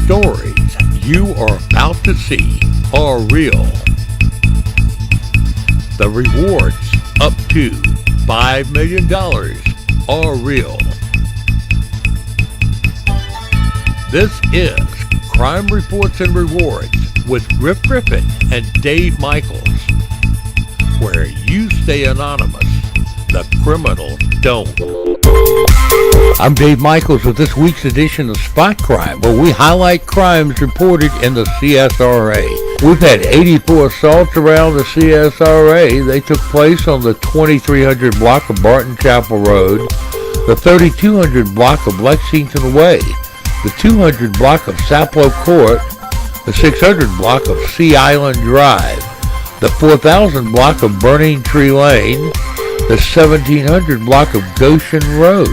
stories you are about to see are real. The rewards up to $5 million are real. This is Crime Reports and Rewards with Griff Griffin and Dave Michaels, where you stay anonymous, the criminals don't. I'm Dave Michaels with this week's edition of Spot Crime, where we highlight crimes reported in the CSRA. We've had 84 assaults around the CSRA. They took place on the 2300 block of Barton Chapel Road, the 3200 block of Lexington Way, the 200 block of Saplo Court, the 600 block of Sea Island Drive, the 4000 block of Burning Tree Lane, the 1700 block of Goshen Road,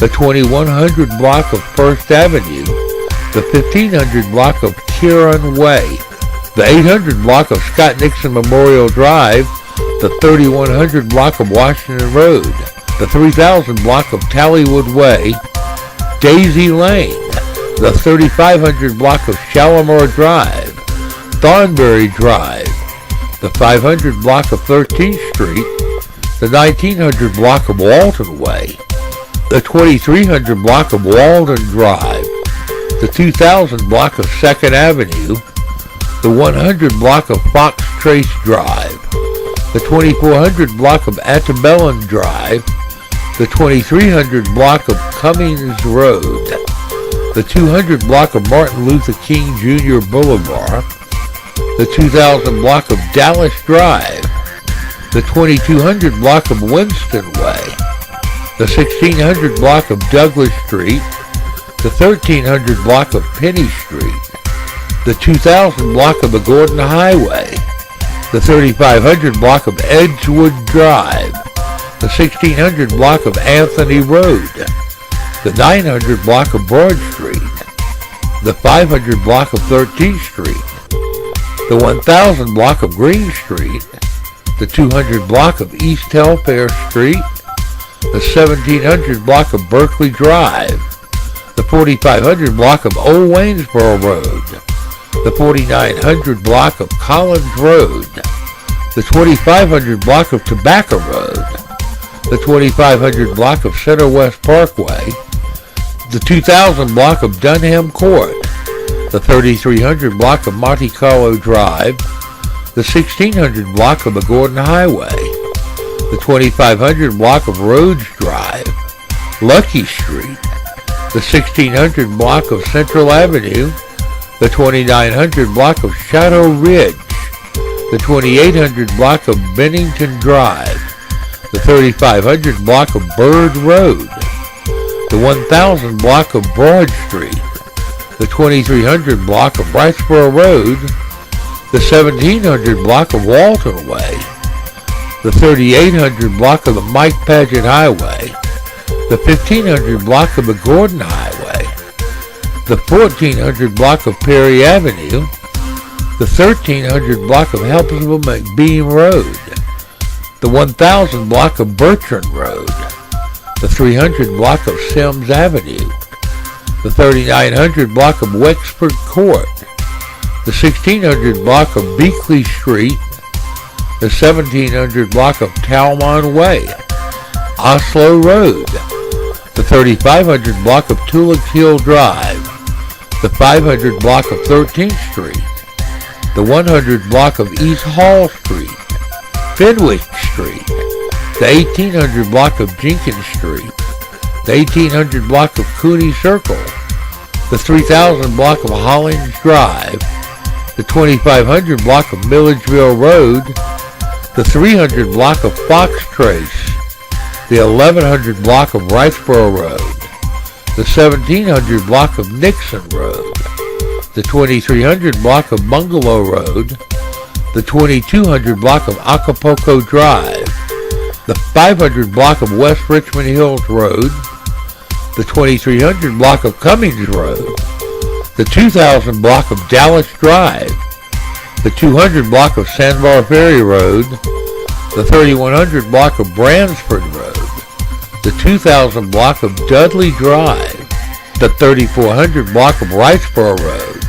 the 2100 block of First Avenue, the 1500 block of Kieran Way, the 800 block of Scott Nixon Memorial Drive, the 3100 block of Washington Road, the 3000 block of Tallywood Way, Daisy Lane, the 3500 block of Shalimar Drive, Thornbury Drive, the 500 block of 13th Street, the 1900 block of Walton Way, the 2300 block of Walden Drive, the 2000 block of 2nd Avenue, the 100 block of Fox Trace Drive, the 2400 block of Antebellum Drive, the 2300 block of Cummings Road, the 200 block of Martin Luther King Jr. Boulevard, the 2000 block of Dallas Drive, the 2200 block of Winston Way, the 1600 block of Douglas Street, the 1300 block of Penny Street, the 2000 block of the Gordon Highway, the 3500 block of Edgewood Drive, the 1600 block of Anthony Road, the 900 block of Broad Street, the 500 block of 13th Street, the 1000 block of Green Street, the 200 block of East Telfair Street, the 1700 block of Berkeley Drive, the 4500 block of Old Waynesboro Road, the 4900 block of Collins Road, the 2500 block of Tobacco Road, the 2500 block of Center West Parkway, the 2000 block of Dunham Court, the 3300 block of Monte Carlo Drive, the 1600 block of the Gordon Highway, the 2500 block of Rhodes Drive, Lucky Street, the 1600 block of Central Avenue, the 2900 block of Shadow Ridge, the 2800 block of Bennington Drive, the 3500 block of Bird Road, the 1000 block of Broad Street, the 2300 block of Wrightsboro Road, the 1700 block of Walton Way, the 3800 block of the Mike Paget Highway, the 1500 block of the Gordon Highway, the 1400 block of Perry Avenue, the 1300 block of Helpsville McBeam Road, the 1000 block of Bertrand Road, the 300 block of Sims Avenue, the 3900 block of Wexford Court, the 1600 block of Beakley Street, the 1700 block of Talmon Way, Oslo Road, the 3500 block of Tulloch Hill Drive, the 500 block of 13th Street, the 100 block of East Hall Street, Fenwick Street, the 1800 block of Jenkins Street, the 1800 block of Cooney Circle, the 3000 block of Hollins Drive, the 2500 block of Milledgeville Road, the 300 block of Fox Trace, the 1100 block of Wrightsboro Road, the 1700 block of Nixon Road, the 2300 block of Bungalow Road, the 2200 block of Acapulco Drive, the 500 block of West Richmond Hills Road, the 2300 block of Cummings Road, the 2000 block of Dallas Drive, the 200 block of Sandbar Ferry Road, the 3100 block of Bransford Road, the 2000 block of Dudley Drive, the 3400 block of Wrightsboro Road,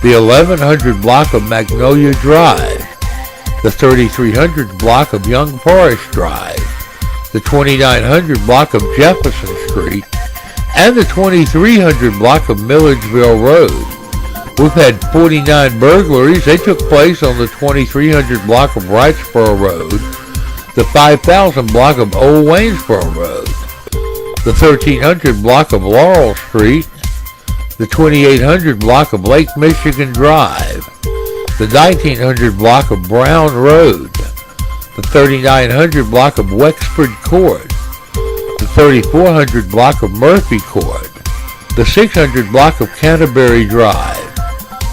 the 1100 block of Magnolia Drive, the 3300 block of Young Forest Drive, the 2900 block of Jefferson Street, and the 2300 block of Milledgeville Road. We've had 49 burglaries. They took place on the 2300 block of Wrightsboro Road, the 5000 block of Old Waynesboro Road, the 1300 block of Laurel Street, the 2800 block of Lake Michigan Drive, the 1900 block of Brown Road, the 3900 block of Wexford Court, the 3400 block of Murphy Court, the 600 block of Canterbury Drive,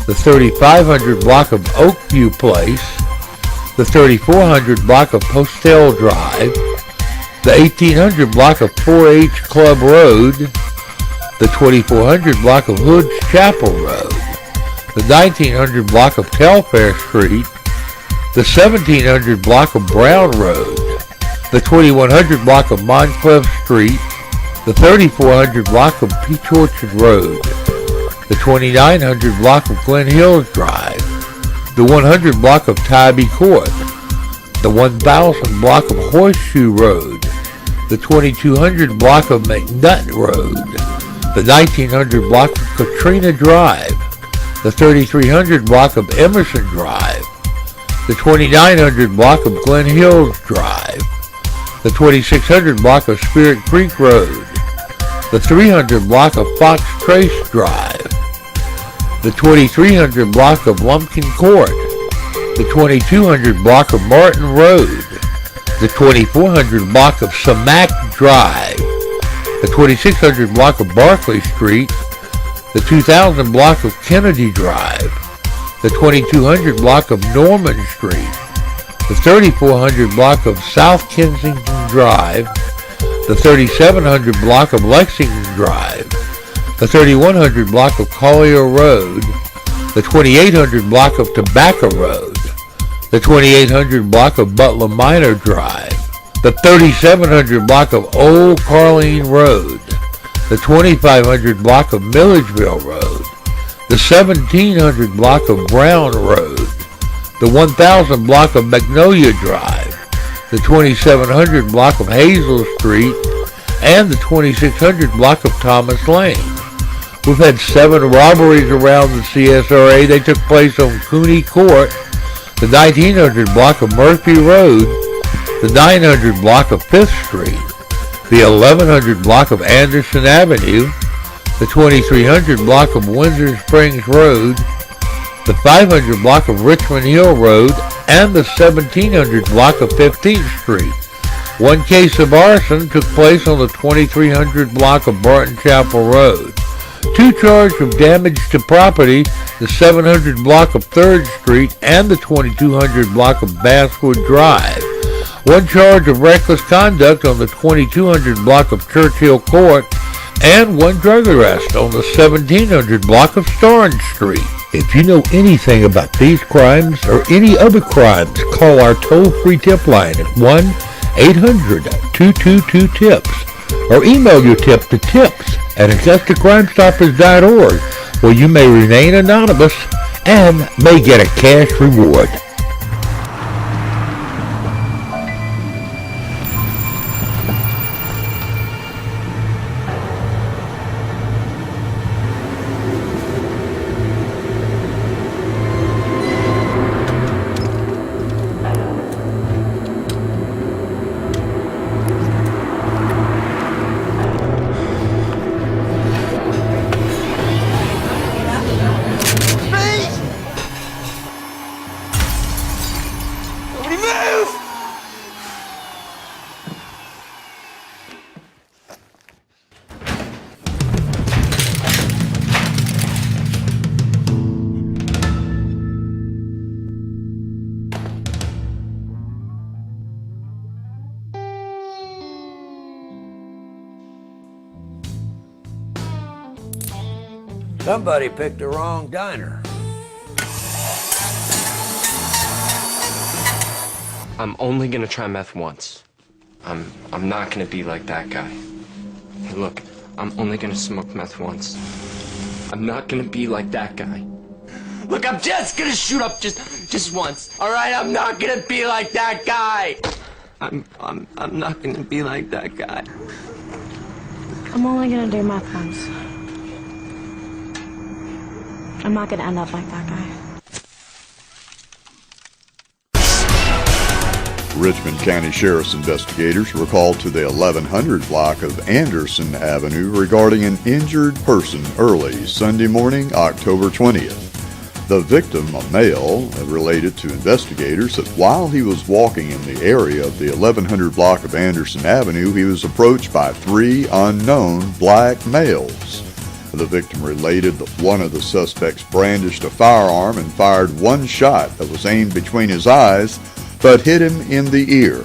the 3500 block of Oakview Place, the 3400 block of Postel Drive, the 1800 block of 4H Club Road, the 2400 block of Hood's Chapel Road, the 1900 block of Telfair Street, the 1700 block of Brown Road, the 2100 block of Moncliffe Street, the 3400 block of Peach Orchard Road, the 2900 block of Glen Hills Drive, the 100 block of Tybee Court, the 1000 block of Horseshoe Road, the 2200 block of McNutt Road, the 1900 block of Katrina Drive, the 3300 block of Emerson Drive, the 2900 block of Glen Hills Drive, the 2600 block of Spirit Creek Road, the 300 block of Fox Trace Drive, the 2300 block of Lumpkin Court, the 2200 block of Martin Road, the 2400 block of Samac Drive, the 2600 block of Barclay Street, the 2000 block of Kennedy Drive, the 2200 block of Norman Street, the 3400 block of South Kensington Drive, the 3700 block of Lexington Drive, the 3100 block of Collier Road, the 2800 block of Tobacco Road, the 2800 block of Butler Minor Drive, the 3700 block of Old Carline Road, the 2500 block of Milledgeville Road, the 1700 block of Brown Road, the 1000 block of Magnolia Drive, the 2700 block of Hazel Street, and the 2600 block of Thomas Lane. We've had 7 robberies around the CSRA. They took place on Cooney Court, the 1900 block of Murphy Road, the 900 block of 5th Street, the 1100 block of Anderson Avenue, the 2300 block of Windsor Springs Road, the 500 block of Richmond Hill Road, and the 1700 block of 15th Street. One case of arson took place on the 2300 block of Barton Chapel Road. 2 charged of damage to property, the 700 block of 3rd Street and the 2200 block of Basswood Drive. 1 charge of reckless conduct on the 2200 block of Churchill Court, and 1 drug arrest on the 1700 block of Starnes Street. If you know anything about these crimes or any other crimes, call our toll-free tip line at 1-800-222-TIPS or email your tip to tips@AugustaCrimeStoppers.org, where you may remain anonymous and may get a cash reward. Somebody picked the wrong diner. I'm only gonna try meth once. I'm not gonna be like that guy. Hey, look, I'm only gonna smoke meth once. I'm not gonna be like that guy. Look, I'm just gonna shoot up just once. All right, I'm not gonna be like that guy. I'm not gonna be like that guy. I'm only gonna do meth once. I'm not gonna end up like that guy. Richmond County Sheriff's investigators were called to the 1100 block of Anderson Avenue regarding an injured person early Sunday morning, October 20th. The victim, a male, related to investigators that while he was walking in the area of the 1100 block of Anderson Avenue, he was approached by 3 unknown black males. The victim related that one of the suspects brandished a firearm and fired one shot that was aimed between his eyes, but hit him in the ear.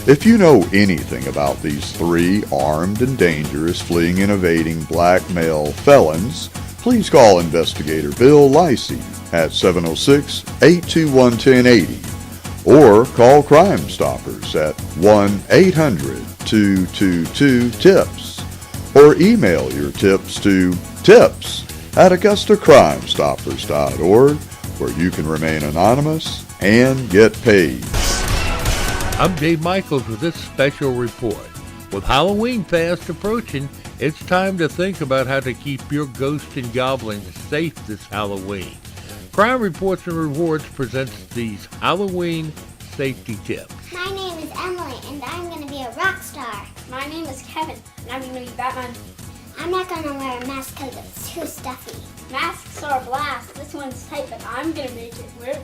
If you know anything about these 3 armed and dangerous fleeing and evading black male felons, please call Investigator Bill Lacey at 706-821-1080 or call Crime Stoppers at 1-800-222-TIPS or email your tips to tips@AugustaCrimeStoppers.org where you can remain anonymous and get paid. I'm Dave Michaels with this special report. With Halloween fast approaching, it's time to think about how to keep your ghosts and goblins safe this Halloween. Crime Reports and Rewards presents these Halloween safety tips. My name is Emily, and I'm going to be a rock star. My name is Kevin, and I'm going to be Batman. I'm not going to wear a mask because it's too stuffy. Masks are a blast. This one's tight, but I'm going to make it work.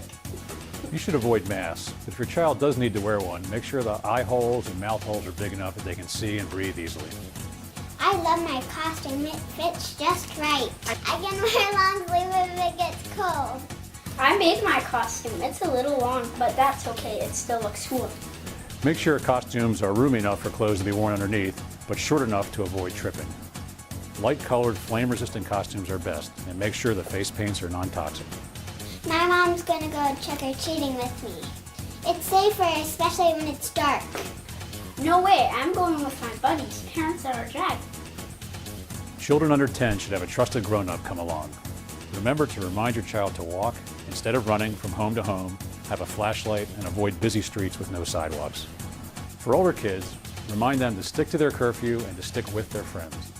You should avoid masks. If your child does need to wear one, make sure the eye holes and mouth holes are big enough that they can see and breathe easily. I love my costume. It fits just right. I can wear long sleeve if it gets cold. I made my costume. It's a little long, but that's okay. It still looks cool. Make sure costumes are roomy enough for clothes to be worn underneath, but short enough to avoid tripping. Light-colored, flame-resistant costumes are best, and make sure the face paints are non-toxic. My mom's going to go trick-or-treating with me. It's safer, especially when it's dark. No way. I'm going with my buddies. Parents are a drag. Children under 10 should have a trusted grown-up come along. Remember to remind your child to walk instead of running from home to home, have a flashlight, and avoid busy streets with no sidewalks. For older kids, remind them to stick to their curfew and to stick with their friends.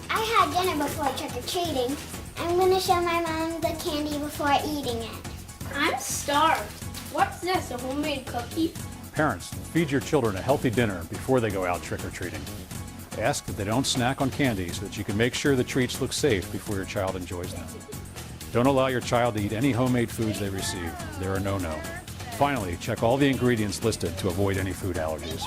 I had dinner before trick-or-treating. I'm going to show my mom the candy before eating it. I'm starved. What's this, a homemade cookie? Parents, feed your children a healthy dinner before they go out trick-or-treating. Ask that they don't snack on candy so that you can make sure the treats look safe before your child enjoys them. Don't allow your child to eat any homemade foods they receive. They're a no-no. Finally, check all the ingredients listed to avoid any food allergies.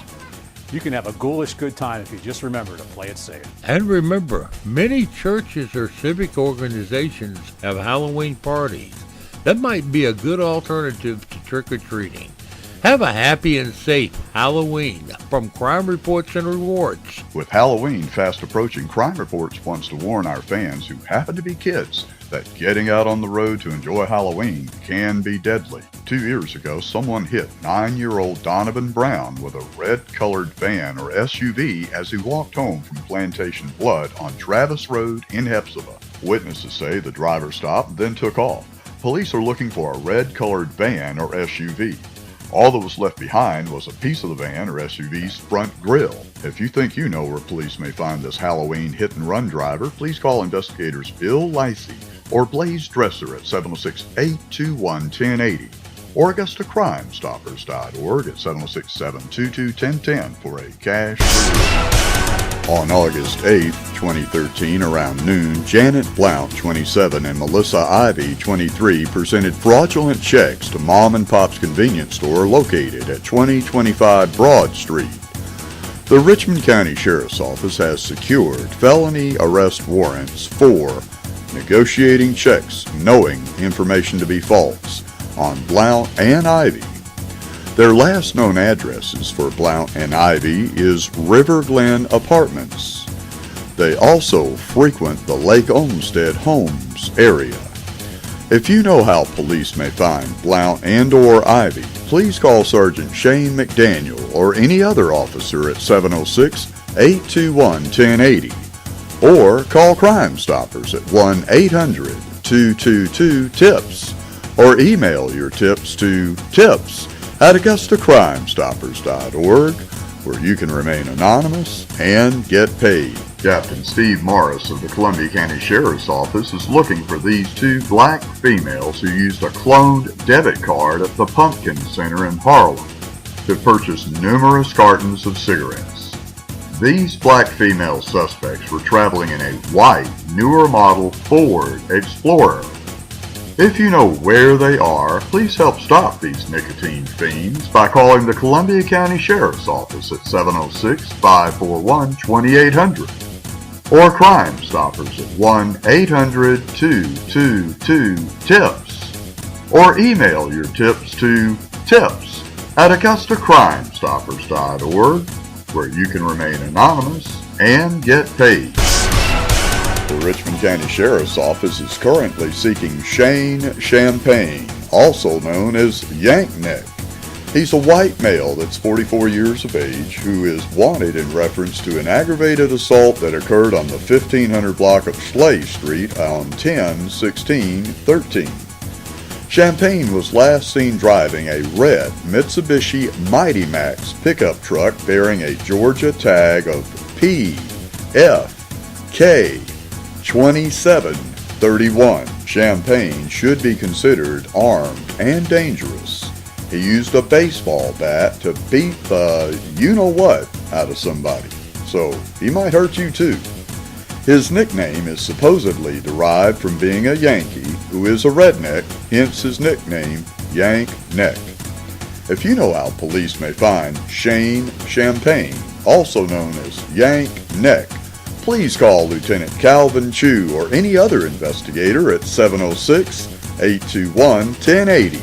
You can have a ghoulish good time if you just remember to play it safe. And remember, many churches or civic organizations have Halloween parties. That might be a good alternative to trick-or-treating. Have a happy and safe Halloween from Crime Reports and Rewards. With Halloween fast approaching, Crime Reports wants to warn our fans who happen to be kids that getting out on the road to enjoy Halloween can be deadly. 2 years ago, someone hit 9-year-old Donovan Brown with a red-colored van or SUV as he walked home from Plantation Blood on Travis Road in Hepzibah. Witnesses say the driver stopped, then took off. Police are looking for a red-colored van or SUV. All that was left behind was a piece of the van or SUV's front grille. If you think you know where police may find this Halloween hit-and-run driver, please call investigators Bill Lacey or Blaze Dresser at 706-821-1080 or AugustaCrimeStoppers.org at 706-722-1010 for a cash reward. On August 8, 2013, around noon, Janet Blount, 27, and Melissa Ivy, 23, presented fraudulent checks to Mom and Pop's convenience store located at 2025 Broad Street. The Richmond County Sheriff's Office has secured felony arrest warrants for negotiating checks knowing information to be false on Blount and Ivy. Their last known addresses for Blount and Ivy is River Glen Apartments. They also frequent the Lake Olmsted Homes area. If you know how police may find Blount and or Ivy, please call Sergeant Shane McDaniel or any other officer at 706-821-1080 Or call Crime Stoppers at 1-800-222-TIPS or email your tips to tips@AugustaCrimeStoppers.org, where you can remain anonymous and get paid. Captain Steve Morris of the Columbia County Sheriff's Office is looking for these two black females who used a cloned debit card at the Pumpkin Center in Harlem to purchase numerous cartons of cigarettes. These black female suspects were traveling in a white, newer model Ford Explorer. If you know where they are, please help stop these nicotine fiends by calling the Columbia County Sheriff's Office at 706-541-2800 or Crime Stoppers at 1-800-222-TIPS or email your tips to tips@AugustaCrimeStoppers.org, where you can remain anonymous and get paid. The Richmond County Sheriff's Office is currently seeking Shane Champagne, also known as Yank Neck. He's a white male that's 44 years of age who is wanted in reference to an aggravated assault that occurred on the 1500 block of Schley Street on 10/16/13. Champagne was last seen driving a red Mitsubishi Mighty Max pickup truck bearing a Georgia tag of PFK 2731. Champagne should be considered armed and dangerous. He used a baseball bat to beat the you-know-what out of somebody, so he might hurt you too. His nickname is supposedly derived from being a Yankee who is a redneck, hence his nickname, Yank Neck. If you know how police may find Shane Champagne, also known as Yank Neck, please call Lieutenant Calvin Chu or any other investigator at 706-821-1080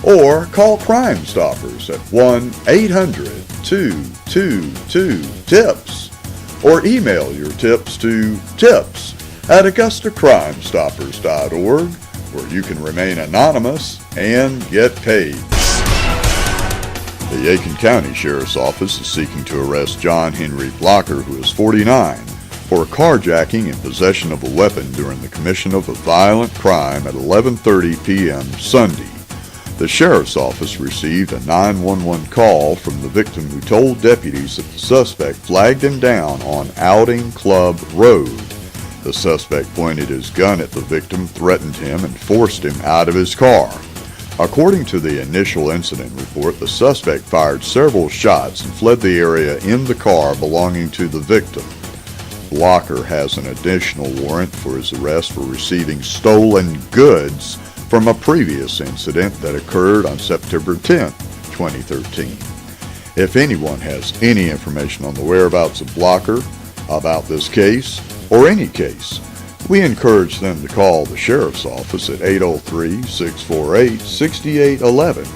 or call Crime Stoppers at 1-800-222-TIPS or email your tips to tips@AugustaCrimeStoppers.org, where you can remain anonymous and get paid. The Aiken County Sheriff's Office is seeking to arrest John Henry Blocker, who is 49, for carjacking and possession of a weapon during the commission of a violent crime at 11:30 p.m. Sunday. The Sheriff's Office received a 911 call from the victim who told deputies that the suspect flagged him down on Outing Club Road. The suspect pointed his gun at the victim, threatened him, and forced him out of his car. According to the initial incident report, the suspect fired several shots and fled the area in the car belonging to the victim. Blocker has an additional warrant for his arrest for receiving stolen goods from a previous incident that occurred on September 10, 2013. If anyone has any information on the whereabouts of Blocker, about this case, or any case, we encourage them to call the Sheriff's Office at 803-648-6811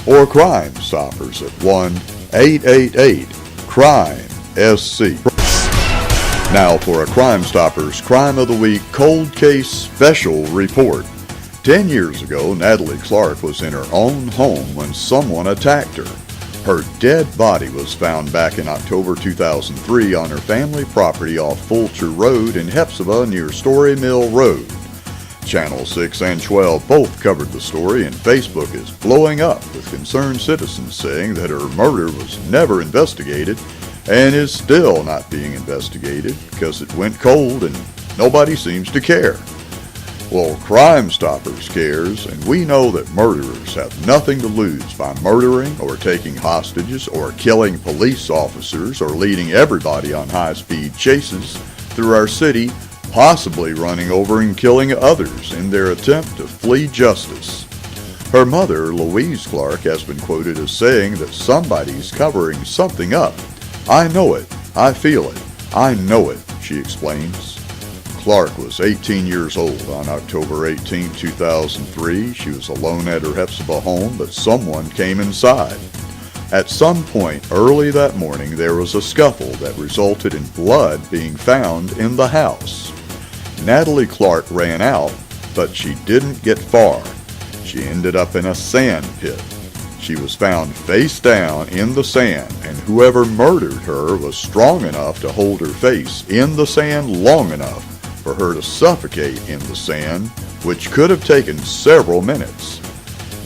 or Crime Stoppers at 1-888-CRIME-SC. Now for a Crime Stoppers Crime of the Week Cold Case Special Report. 10 years ago, Natalie Clark was in her own home when someone attacked her. Her dead body was found back in October 2003 on her family property off Fulcher Road in Hepzibah near Story Mill Road. Channel 6 and 12 both covered the story, and Facebook is blowing up with concerned citizens saying that her murder was never investigated and is still not being investigated because it went cold and nobody seems to care. Well, Crime Stoppers cares, and we know that murderers have nothing to lose by murdering or taking hostages or killing police officers or leading everybody on high-speed chases through our city, possibly running over and killing others in their attempt to flee justice. Her mother, Louise Clark, has been quoted as saying that somebody's covering something up. I know it. I feel it. I know it, she explains. Clark was 18 years old on October 18, 2003. She was alone at her Hepzibah home, but someone came inside. At some point early that morning, there was a scuffle that resulted in blood being found in the house. Natalie Clark ran out, but she didn't get far. She ended up in a sand pit. She was found face down in the sand, and whoever murdered her was strong enough to hold her face in the sand long enough for her to suffocate in the sand, which could have taken several minutes.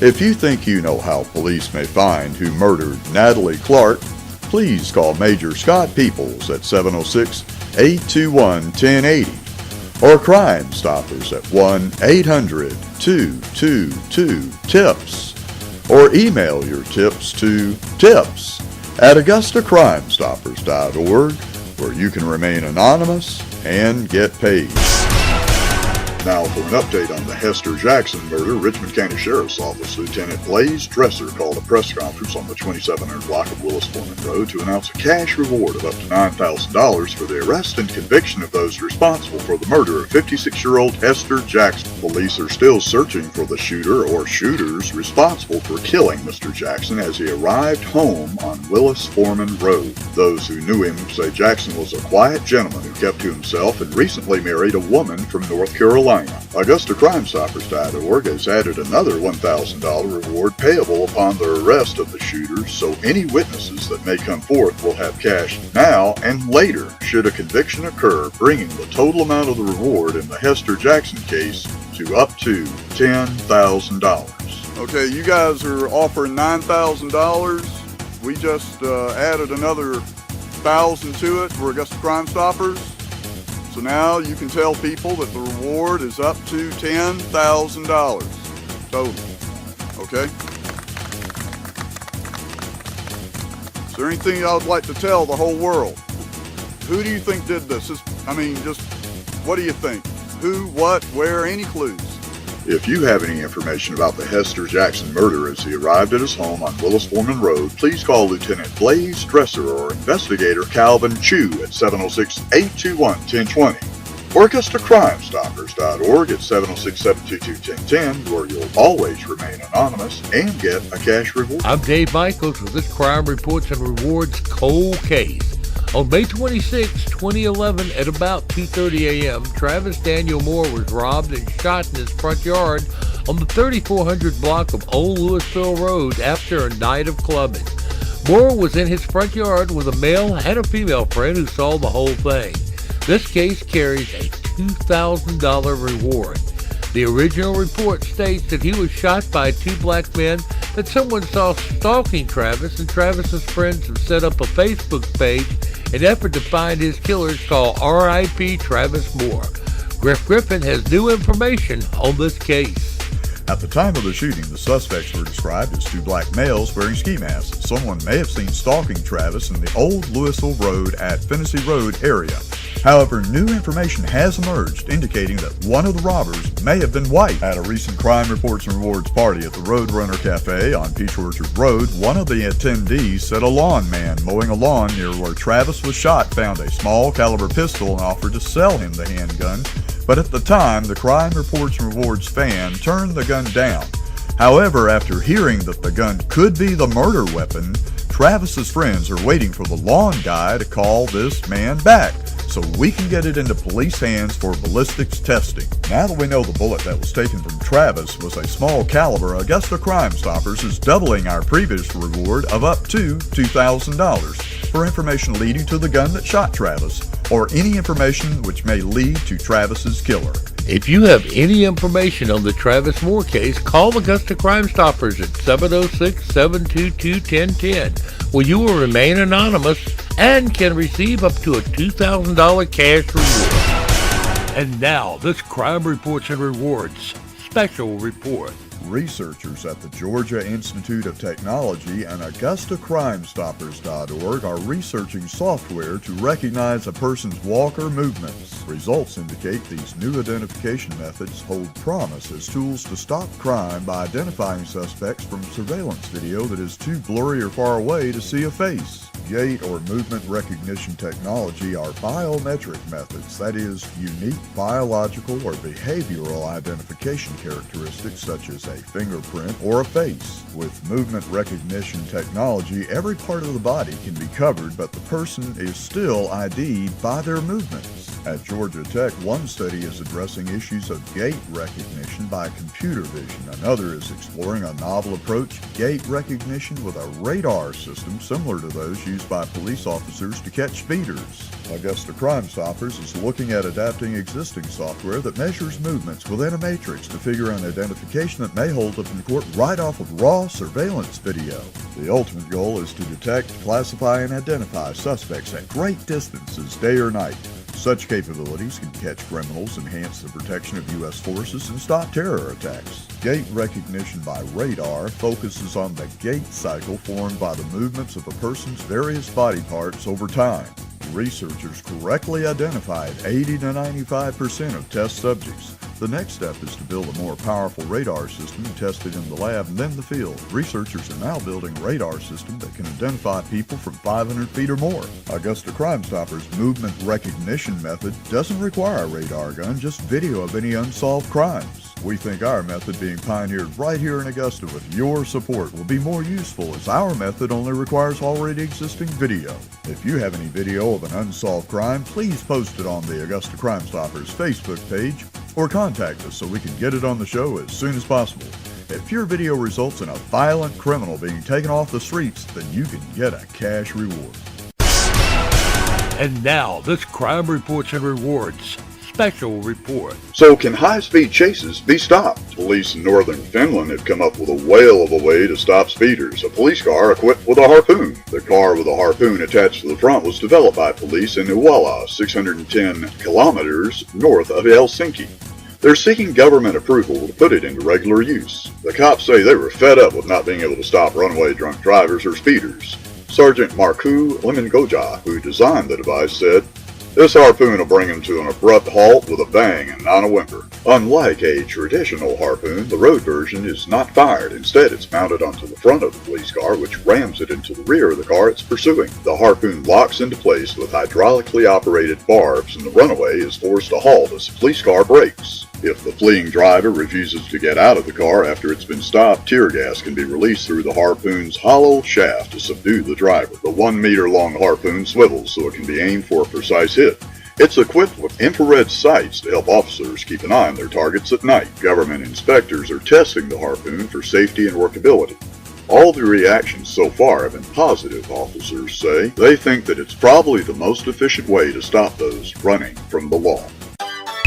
If you think you know how police may find who murdered Natalie Clark, please call Major Scott Peoples at 706-821-1080 or Crime Stoppers at 1-800-222-TIPS, or email your tips to tips@AugustaCrimeStoppers.org, where you can remain anonymous and get paid. Now for an update on the Hester Jackson murder, Richmond County Sheriff's Office Lieutenant Blaze Dresser called a press conference on the 2700 block of Willis Foreman Road to announce a cash reward of up to $9,000 for the arrest and conviction of those responsible for the murder of 56-year-old Hester Jackson. Police are still searching for the shooter or shooters responsible for killing Mr. Jackson as he arrived home on Willis Foreman Road. Those who knew him say Jackson was a quiet gentleman who kept to himself and recently married a woman from North Carolina. AugustaCrimeStoppers.org has added another $1,000 reward payable upon the arrest of the shooters, so any witnesses that may come forth will have cash now and later should a conviction occur, bringing the total amount of the reward in the Hester Jackson case to up to $10,000. Okay, you guys are offering $9,000. We just added another $1,000 to it for Augusta Crime Stoppers. So now you can tell people that the reward is up to $10,000 total. Okay? Is there anything I would like to tell the whole world? Who do you think did this? Just what do you think? Who, what, where, any clues? If you have any information about the Hester Jackson murder as he arrived at his home on Willis Foreman Road, please call Lieutenant Blaze Dresser or Investigator Calvin Chu at 706-821-1020 or AugustaCrimeStoppers.org at 706-722-1010, where you'll always remain anonymous and get a cash reward. I'm Dave Michaels with this Crime Reports and Rewards cold case. On May 26, 2011, at about 2:30 a.m., Travis Daniel Moore was robbed and shot in his front yard on the 3400 block of Old Louisville Road after a night of clubbing. Moore was in his front yard with a male and a female friend who saw the whole thing. This case carries a $2,000 reward. The original report states that he was shot by two black men that someone saw stalking Travis, and Travis's friends have set up a Facebook page in effort to find his killers called R.I.P. Travis Moore. Griff Griffin has new information on this case. At the time of the shooting, the suspects were described as two black males wearing ski masks. Someone may have seen stalking Travis in the Old Louisville Road at Finney Road area. However, new information has emerged indicating that one of the robbers may have been white. At a recent Crime Reports and Rewards party at the Roadrunner Cafe on Peach Orchard Road, one of the attendees said a lawn man mowing a lawn near where Travis was shot found a small caliber pistol and offered to sell him the handgun. But at the time, the Crime Reports and Rewards fan turned the gun down. However, after hearing that the gun could be the murder weapon, Travis's friends are waiting for the lawn guy to call this man back so we can get it into police hands for ballistics testing. Now that we know the bullet that was taken from Travis was a small caliber, Augusta Crime Stoppers is doubling our previous reward of up to $2,000 for information leading to the gun that shot Travis, or any information which may lead to Travis's killer. If you have any information on the Travis Moore case, call Augusta Crime Stoppers at 706-722-1010, where you will remain anonymous and can receive up to a $2,000 cash reward. And now, this Crime Reports and Rewards special report. Researchers at the Georgia Institute of Technology and AugustaCrimeStoppers.org are researching software to recognize a person's walk or movements. Results indicate these new identification methods hold promise as tools to stop crime by identifying suspects from surveillance video that is too blurry or far away to see a face. Gait or movement recognition technology are biometric methods, that is, unique biological or behavioral identification characteristics such as a fingerprint or a face. With movement recognition technology, every part of the body can be covered, but the person is still ID'd by their movements. At Georgia Tech, one study is addressing issues of gait recognition by computer vision. Another is exploring a novel approach, gait recognition with a radar system similar to those used by police officers to catch speeders. Augusta Crime Stoppers is looking at adapting existing software that measures movements within a matrix to figure an identification that may hold up in court right off of raw surveillance video. The ultimate goal is to detect, classify, and identify suspects at great distances, day or night. Such capabilities can catch criminals, enhance the protection of U.S. forces, and stop terror attacks. Gait recognition by radar focuses on the gait cycle formed by the movements of a person's various body parts over time. Researchers correctly identified 80 to 95% of test subjects. The next step is to build a more powerful radar system and test it in the lab and then the field. Researchers are now building a radar system that can identify people from 500 feet or more. Augusta Crime Stoppers' movement recognition method doesn't require a radar gun, just video of any unsolved crimes. We think our method being pioneered right here in Augusta with your support will be more useful, as our method only requires already existing video. If you have any video of an unsolved crime, please post it on the Augusta Crime Stoppers Facebook page or contact us so we can get it on the show as soon as possible. If your video results in a violent criminal being taken off the streets, then you can get a cash reward. And now, this Crime Reports and Rewards special report. So can high-speed chases be stopped? Police in northern Finland have come up with a whale of a way to stop speeders. A police car equipped with a harpoon. The car with a harpoon attached to the front was developed by police in Uala, 610 kilometers north of Helsinki. They're seeking government approval to put it into regular use. The cops say they were fed up with not being able to stop runaway drunk drivers or speeders. Sergeant Markku Lemongoja, who designed the device, said, "This harpoon will bring them to an abrupt halt with a bang and not a whimper." Unlike a traditional harpoon, the road version is not fired. Instead, it's mounted onto the front of the police car, which rams it into the rear of the car it's pursuing. The harpoon locks into place with hydraulically operated barbs, and the runaway is forced to halt as the police car brakes. If the fleeing driver refuses to get out of the car after it's been stopped, tear gas can be released through the harpoon's hollow shaft to subdue the driver. The 1-meter-long harpoon swivels so it can be aimed for a precise hit. It's equipped with infrared sights to help officers keep an eye on their targets at night. Government inspectors are testing the harpoon for safety and workability. All the reactions so far have been positive, officers say. They think that it's probably the most efficient way to stop those running from the law.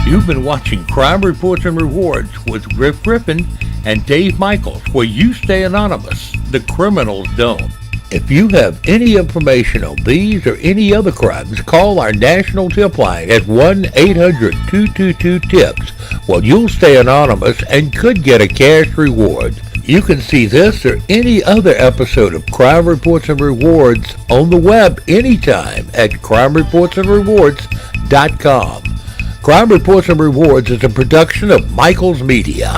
You've been watching Crime Reports and Rewards with Griff Griffin and Dave Michaels, where you stay anonymous. The criminals don't. If you have any information on these or any other crimes, call our national tip line at 1-800-222-TIPS. Well, you'll stay anonymous and could get a cash reward. You can see this or any other episode of Crime Reports and Rewards on the web anytime at crimereportsandrewards.com. Crime Reports and Rewards is a production of Michaels Media.